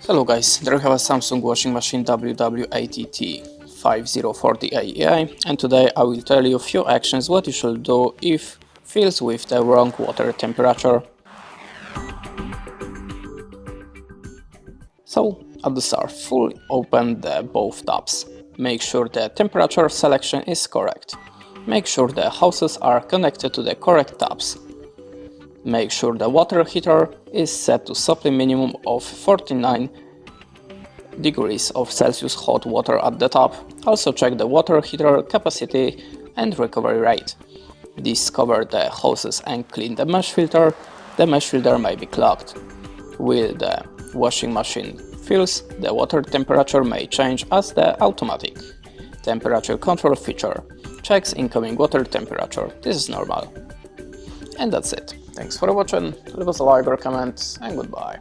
Hello guys, there we have a Samsung washing machine WW80T504DAEA, and today I will tell you a few actions what you should do if fills with the wrong water temperature. So at the start, fully open both taps. Make sure the temperature selection is correct. Make sure the hoses are connected to the correct taps. Make sure the water heater is set to supply minimum of 49 degrees of Celsius hot water at the top. Also check the water heater capacity and recovery rate. Discover the hoses and clean the mesh filter. The mesh filter may be clogged. While the washing machine fills, the water temperature may change as the automatic temperature control feature checks incoming water temperature. This is normal. And that's it. Thanks for watching, leave us a like or comment, and goodbye.